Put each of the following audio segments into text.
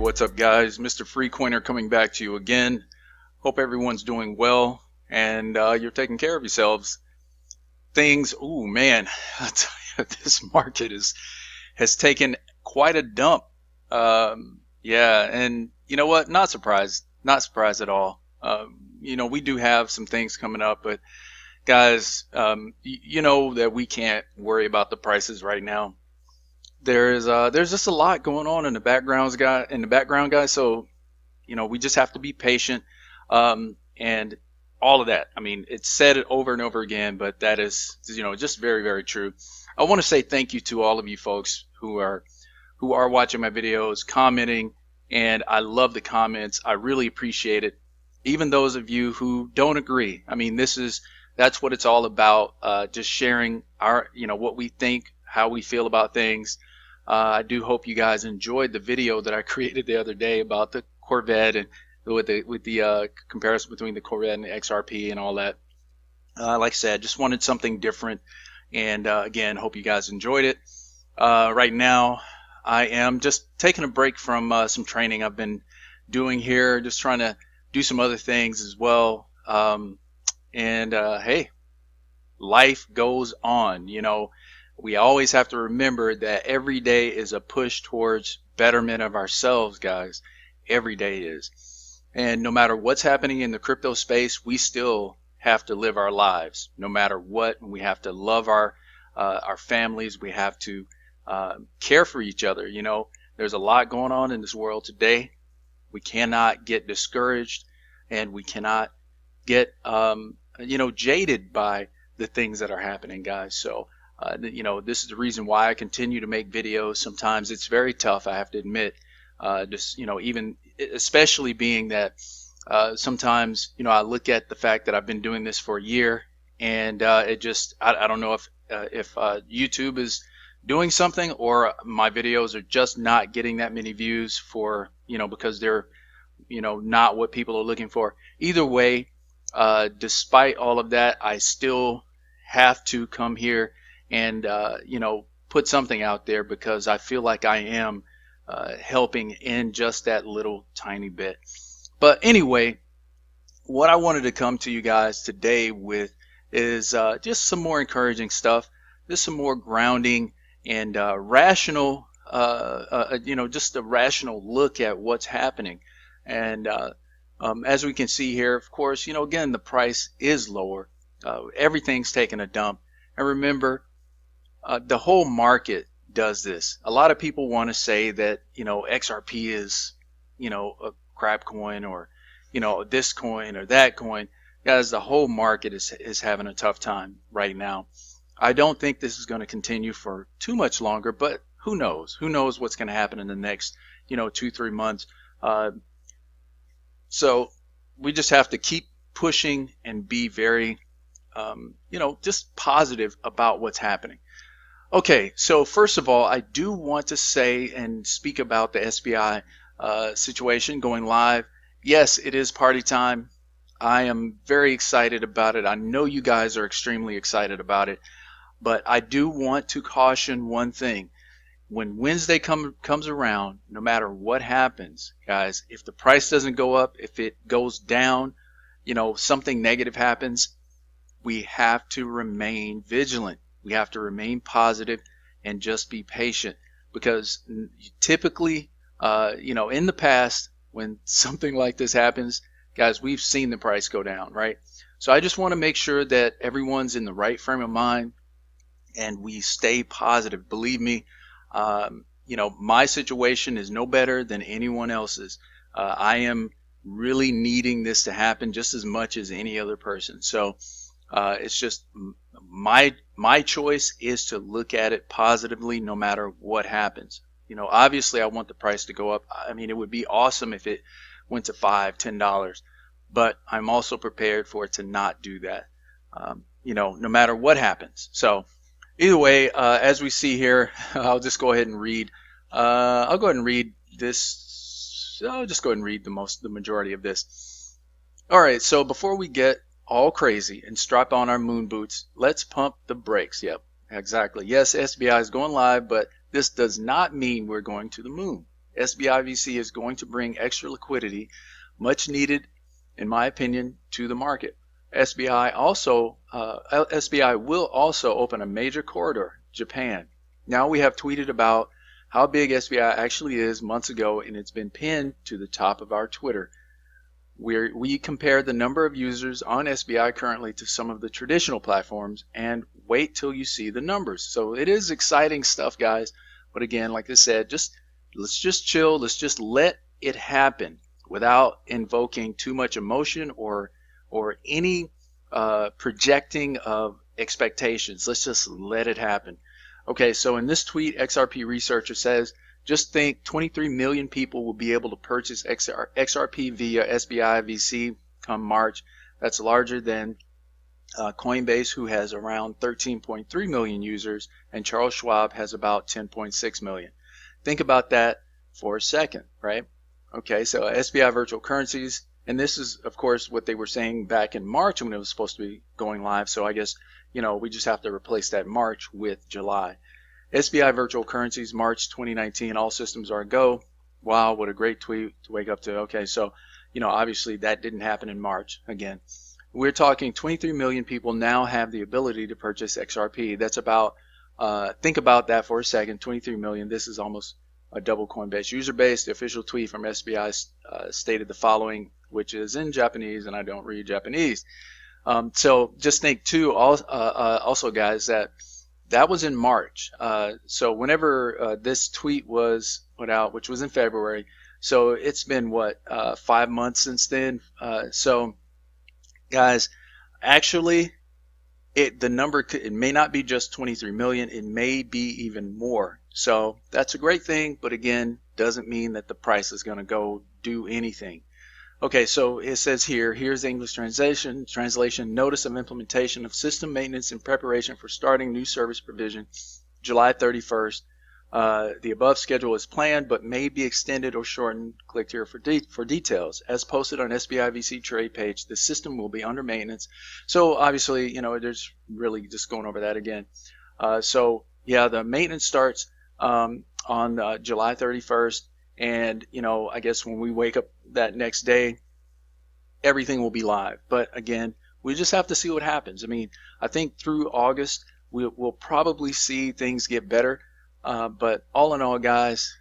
what's up guys? Mr. Free Coiner coming back to you again. Hope everyone's doing well and you're taking care of yourselves. Things, oh man, I tell you, this market has taken quite a dump. Yeah, and you know what? Not surprised at all. We do have some things coming up, but guys, you know that we can't worry about the prices right now. There's just a lot going on in the background, guys. So we just have to be patient, and all of that. I mean, it's said it over and over again, but that is just very, very true. I want to say thank you to all of you folks who are watching my videos, commenting, and I love the comments. I really appreciate it. Even those of you who don't agree. I mean, that's what it's all about. Just sharing what we think, how we feel about things. I do hope you guys enjoyed the video that I created the other day about the Corvette and with the comparison between the Corvette and the XRP and all that. Like I said, just wanted something different, and again, hope you guys enjoyed it. Right now, I am just taking a break from some training I've been doing here, just trying to do some other things as well. Hey, life goes on. We always have to remember that every day is a push towards betterment of ourselves, guys. Every day is. And no matter what's happening in the crypto space, we still have to live our lives. No matter what, we have to love our families. We have to care for each other. There's a lot going on in this world today. We cannot get discouraged, and we cannot get jaded by the things that are happening, guys. So this is the reason why I continue to make videos. Sometimes it's very tough, I have to admit, even especially being that sometimes I look at the fact that I've been doing this for a year, and I don't know if YouTube is doing something, or my videos are just not getting that many views for because they're not what people are looking for. Either way, despite all of that, I still have to come here and put something out there, because I feel like I am helping in just that little tiny bit. But anyway, what I wanted to come to you guys today with is just some more encouraging stuff, just some more grounding and rational, just a rational look at what's happening. And as we can see here, of course, again, the price is lower. Everything's taking a dump. And remember, the whole market does this. A lot of people want to say that XRP is a crap coin, or this coin or that coin. Guys, the whole market is having a tough time right now. I don't think this is going to continue for too much longer, but who knows? Who knows what's going to happen in the next 2-3 months? So we just have to keep pushing and be very just positive about what's happening. Okay, so first of all, I do want to say and speak about the SBI situation going live. Yes, it is party time. I am very excited about it. I know you guys are extremely excited about it, but I do want to caution one thing. When Wednesday comes around, no matter what happens, guys, if the price doesn't go up, if it goes down, something negative happens, we have to remain vigilant. We have to remain positive and just be patient, because typically, in the past, when something like this happens, guys, we've seen the price go down, right? So I just want to make sure that everyone's in the right frame of mind and we stay positive. Believe me, my situation is no better than anyone else's. I am really needing this to happen just as much as any other person. So it's just my choice is to look at it positively no matter what happens. Obviously I want the price to go up. I mean, it would be awesome if it went to $5, $10, but I'm also prepared for it to not do that, no matter what happens. So either way, as we see here, I'll just go ahead and read. I'll go ahead and read this. I'll just go ahead and read the majority of this. All right, so before we get all crazy and strap on our moon boots, let's pump the brakes. Yep, exactly. Yes, SBI is going live, but this does not mean we're going to the moon. SBI VC is going to bring extra liquidity, much needed, in my opinion, to the market. SBI will also open a major corridor, Japan. Now we have tweeted about how big SBI actually is months ago, and it's been pinned to the top of our Twitter. We compare the number of users on SBI currently to some of the traditional platforms, and wait till you see the numbers. So it is exciting stuff, guys. But again, like I said, let's just chill. Let's just let it happen without invoking too much emotion or any projecting of expectations. Let's just let it happen. Okay, so in this tweet, XRP researcher says, just think 23 million people will be able to purchase XRP via SBI VC come March. That's larger than Coinbase, who has around 13.3 million users, and Charles Schwab has about 10.6 million. Think about that for a second, right? Okay, so SBI virtual currencies, and this is, of course, what they were saying back in March when it was supposed to be going live. So I guess, we just have to replace that March with July. SBI virtual currencies, March 2019, all systems are go. Wow, what a great tweet to wake up to. Okay, so, obviously that didn't happen in March. Again, we're talking 23 million people now have the ability to purchase XRP. That's about, think about that for a second, 23 million. This is almost a double Coinbase user base. The official tweet from SBI stated the following, which is in Japanese, and I don't read Japanese. So just think too, also guys, that was in March. So whenever this tweet was put out, which was in February, so it's been 5 months since then. So guys, actually, the number it may not be just 23 million. It may be even more. So that's a great thing, but again, doesn't mean that the price is going to go do anything. Okay, so it says here's the English translation, notice of implementation of system maintenance in preparation for starting new service provision, July 31st. The above schedule is planned but may be extended or shortened. Click here for details. As posted on SBI VC trade page, the system will be under maintenance. So obviously, there's really just going over that again. So yeah, the maintenance starts on July 31st. And, I guess when we wake up that next day, everything will be live. But again, we just have to see what happens. I mean, I think through August, we'll probably see things get better. But all in all, guys,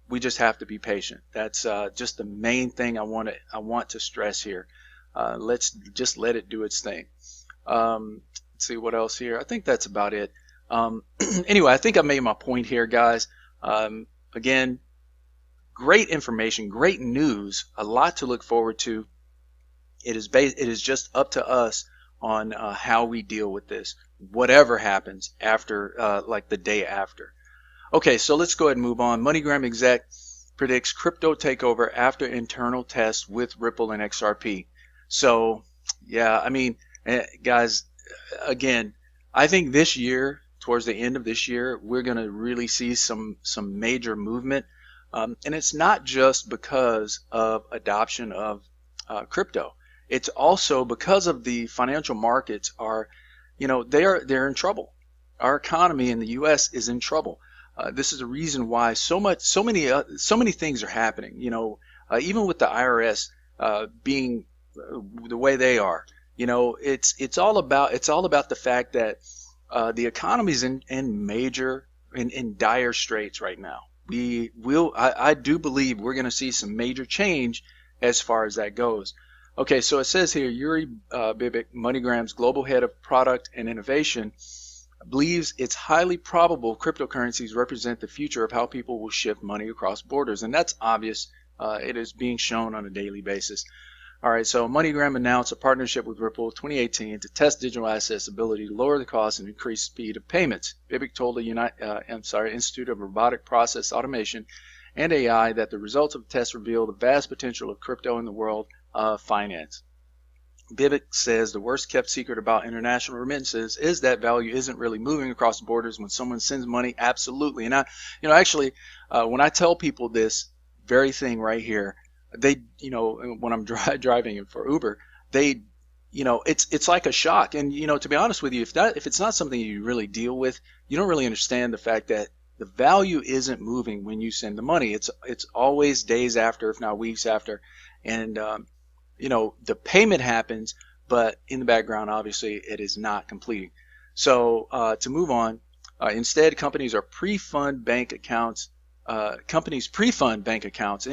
we just have to be patient. That's just the main thing I want to stress here. Let's just let it do its thing. Let's see what else here. I think that's about it. Anyway, I think I made my point here, guys. Again, great information, great news, a lot to look forward to. It is just up to us on how we deal with this, whatever happens after, like the day after. Okay, so let's go ahead and move on. MoneyGram Exec predicts crypto takeover after internal test with Ripple and XRP. So, yeah, I mean, guys, again, I think this year, towards the end of this year, we're going to really see some major movement. And it's not just because of adoption of crypto. It's also because of the financial markets are, they're in trouble. Our economy in the U.S. is in trouble. This is the reason why so many things are happening. Even with the IRS being the way they are, it's all about the fact that the economy's in dire straits right now. I do believe we're going to see some major change as far as that goes. Okay, so it says here, Yuri Bibic, MoneyGram's global head of product and innovation, believes it's highly probable cryptocurrencies represent the future of how people will shift money across borders. And that's obvious. It is being shown on a daily basis. All right, so MoneyGram announced a partnership with Ripple 2018 to test digital assets' ability to lower the cost and increase speed of payments. Bibic told the Institute of Robotic Process Automation and AI that the results of the test reveal the vast potential of crypto in the world of finance. Bibic says the worst kept secret about international remittances is that value isn't really moving across borders when someone sends money. Absolutely. And when I tell people this very thing right here, they, when I'm driving for Uber, they, it's like a shock. And, to be honest with you, if it's not something you really deal with, you don't really understand the fact that, the value isn't moving when you send the money. It's always days after, if not weeks after, and the payment happens, but in the background, obviously, it is not completing. So to move on, instead, companies pre-fund bank accounts in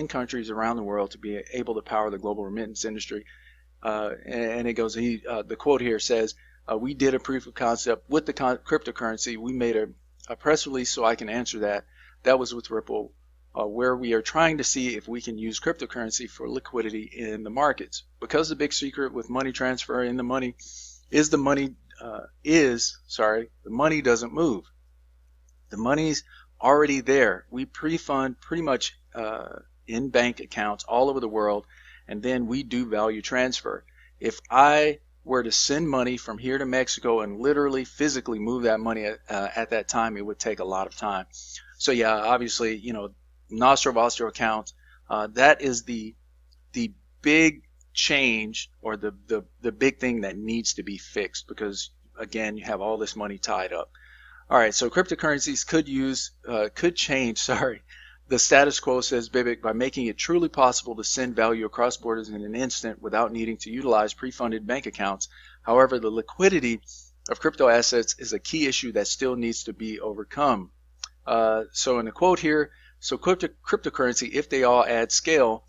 countries around the world to be able to power the global remittance industry. And it goes, the quote here says, we did a proof of concept with the cryptocurrency. We made a press release so I can answer that. That was with Ripple, where we are trying to see if we can use cryptocurrency for liquidity in the markets. Because the big secret with money transfer in the money is the money doesn't move. The money's already there. We pre-fund pretty much in bank accounts all over the world, and then we do value transfer. If I were to send money from here to Mexico and literally physically move that money at that time, it would take a lot of time. So yeah, obviously, Nostro Vostro account, that is the big change, or the big thing that needs to be fixed, because again, you have all this money tied up. All right, so cryptocurrencies could change the status quo, says Bibic, by making it truly possible to send value across borders in an instant without needing to utilize pre-funded bank accounts. However, the liquidity of crypto assets is a key issue that still needs to be overcome. So in the quote here, so cryptocurrency, if they all add scale,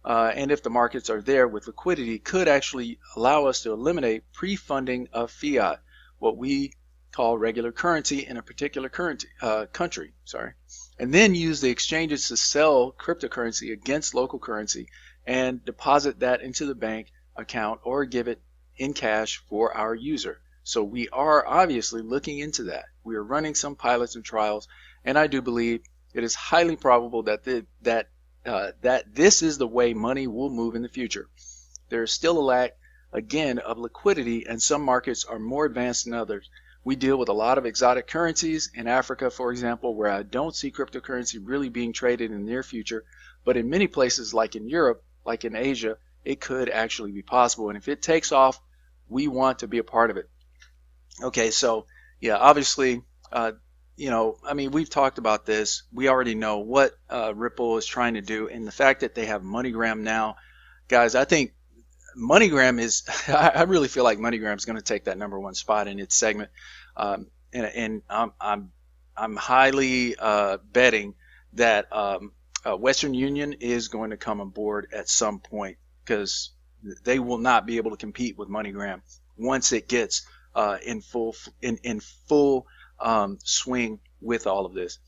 and if the markets are there with liquidity, could actually allow us to eliminate pre-funding of fiat, what we call regular currency in a particular country, and then use the exchanges to sell cryptocurrency against local currency and deposit that into the bank account or give it in cash for our user. So we are obviously looking into that. We are running some pilots and trials, and I do believe it is highly probable that this is the way money will move in the future. There is still a lack, again, of liquidity, and some markets are more advanced than others. We deal with a lot of exotic currencies in Africa, for example, where I don't see cryptocurrency really being traded in the near future. But in many places, like in Europe, like in Asia, it could actually be possible. And if it takes off, we want to be a part of it. Okay, so yeah, obviously, we've talked about this. We already know what Ripple is trying to do, and the fact that they have MoneyGram now, guys, I think MoneyGram is, I really feel like MoneyGram is going to take that #1 spot in its segment, and I'm highly betting that Western Union is going to come on board at some point, because they will not be able to compete with MoneyGram once it gets in full swing with all of this.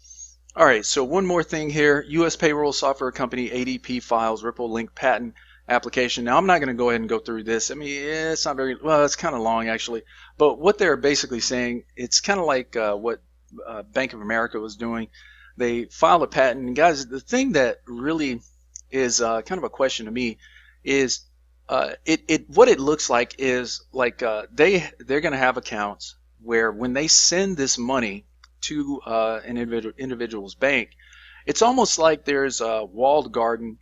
All right, so one more thing here. U.S. payroll software company ADP files Ripple link patent application. Now, I'm not going to go ahead and go through this. I mean, it's not very well. It's kind of long, actually. But what they're basically saying, it's kind of like what Bank of America was doing. They filed a patent. And guys, the thing that really is kind of a question to me is what it looks like is like they're going to have accounts where when they send this money to an individual's bank, it's almost like there's a walled garden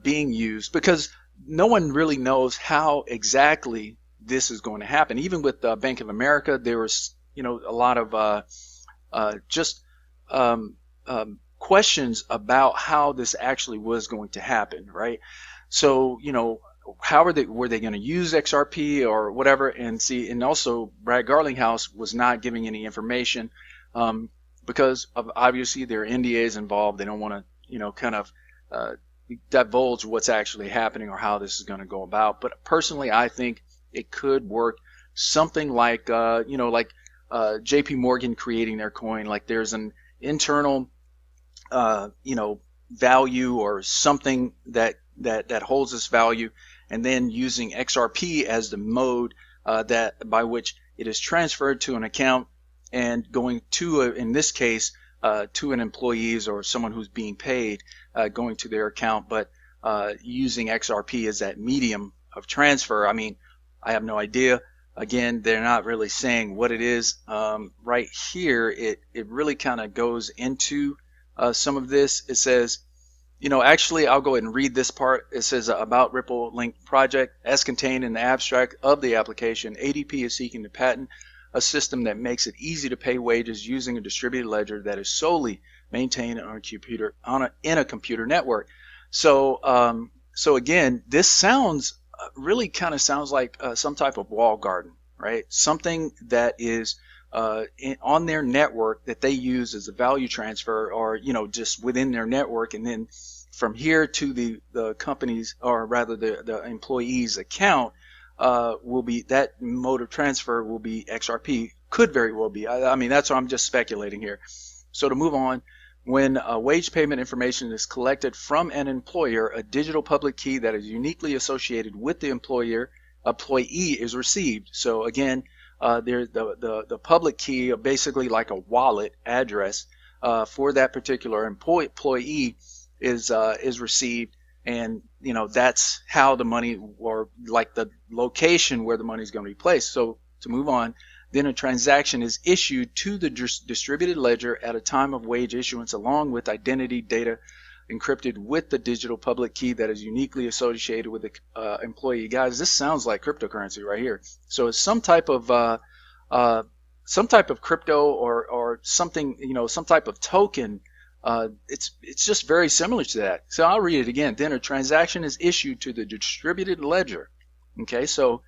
being used, because no one really knows how exactly this is going to happen. Even with Bank of America, there was a lot of questions about how this actually was going to happen, right? So how were they going to use XRP or whatever? And also Brad Garlinghouse was not giving any information because of obviously there are NDAs involved. They don't want to kind of divulge what's actually happening or how this is going to go about. But personally, I think it could work something like JP Morgan creating their coin. Like there's an internal value or something that holds this value, and then using XRP as the mode that by which it is transferred to an account and going to in this case to an employee's or someone who's being paid, going to their account, but using XRP as that medium of transfer. I mean, I have no idea. Again, they're not really saying what it is. Right here, it really kind of goes into some of this. It says, actually, I'll go ahead and read this part. It says about Ripple Link project, as contained in the abstract of the application, ADP is seeking to patent a system that makes it easy to pay wages using a distributed ledger that is solely maintained on a computer in a computer network. So so again, this sounds really kind of sounds like some type of wall garden, right? Something that is on their network that they use as a value transfer, or just within their network, and then from here to the company's, or rather the employee's account, will be, that mode of transfer will be XRP. Could very well be. I mean, that's what I'm just speculating here. So to move on, when wage payment information is collected from an employer, a digital public key that is uniquely associated with the employee is received. So again, there's the public key, basically like a wallet address for that particular employee is received, and that's how the money, or like the location where the money is going to be placed. So to move on, then a transaction is issued to the distributed ledger at a time of wage issuance, along with identity data encrypted with the digital public key that is uniquely associated with the employee. Guys, this sounds like cryptocurrency right here. So it's some type of crypto, or something, some type of token. It's just very similar to that. So I'll read it again. Then a transaction is issued to the distributed ledger. Okay, so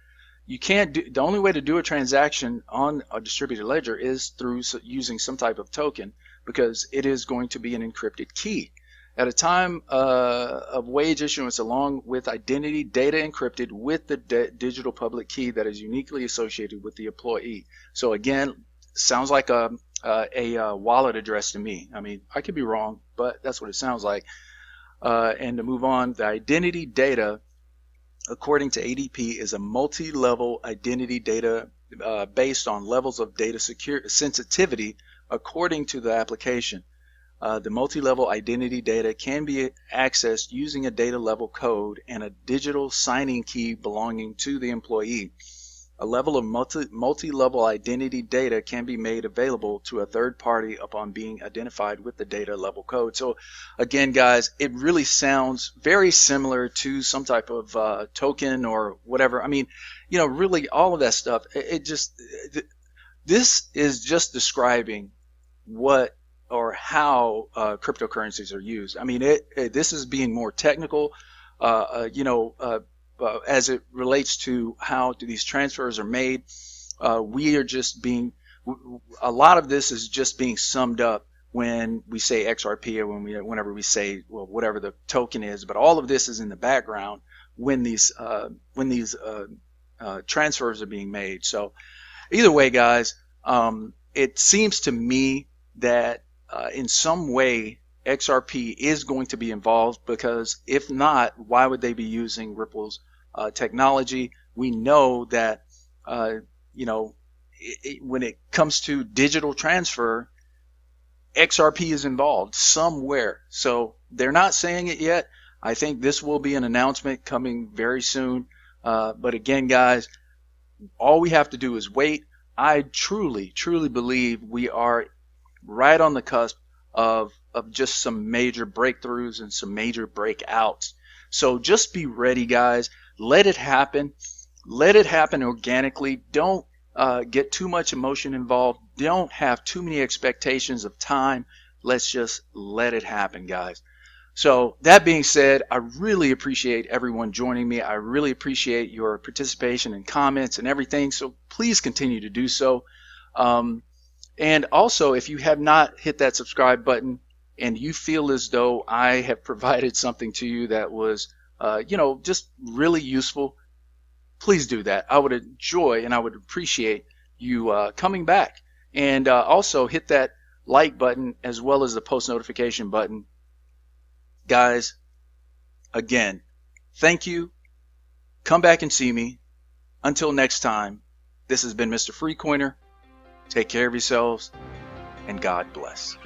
you can't do, the only way to do a transaction on a distributed ledger is through using some type of token, because it is going to be an encrypted key. At a time of wage issuance, along with identity data encrypted with the digital public key that is uniquely associated with the employee. So again, sounds like a wallet address to me. I mean, I could be wrong, but that's what it sounds like. And to move on, the identity data, according to ADP, is a multi-level identity data based on levels of data sensitivity according to the application. The multi-level identity data can be accessed using a data level code and a digital signing key belonging to the employee. A level of multi-level identity data can be made available to a third party upon being identified with the data level code. So again, guys, it really sounds very similar to some type of token or whatever. I mean, really all of that stuff. This is just describing what or how cryptocurrencies are used. I mean, this is being more technical, as it relates to how these transfers are made. We are just being, a lot of this is just being summed up when we say XRP, or whenever we say, well, whatever the token is. But all of this is in the background when these transfers are being made. So either way, guys, it seems to me that in some way XRP is going to be involved, because if not, why would they be using Ripple's technology? We know that when it comes to digital transfer, XRP is involved somewhere. So they're not saying it yet. I think this will be an announcement coming very soon. But again, guys, all we have to do is wait. I truly believe we are right on the cusp of just some major breakthroughs and some major breakouts. So just be ready, guys. Let it happen. Let it happen organically. Don't get too much emotion involved. Don't have too many expectations of time. Let's just let it happen, guys. So that being said, I really appreciate everyone joining me. I really appreciate your participation and comments and everything. So please continue to do so. And also, if you have not hit that subscribe button and you feel as though I have provided something to you that was, just really useful, please do that. I would enjoy and I would appreciate you coming back. And also hit that like button as well as the post notification button. Guys, again, thank you. Come back and see me. Until next time, this has been Mr. Freecoiner. Take care of yourselves, and God bless.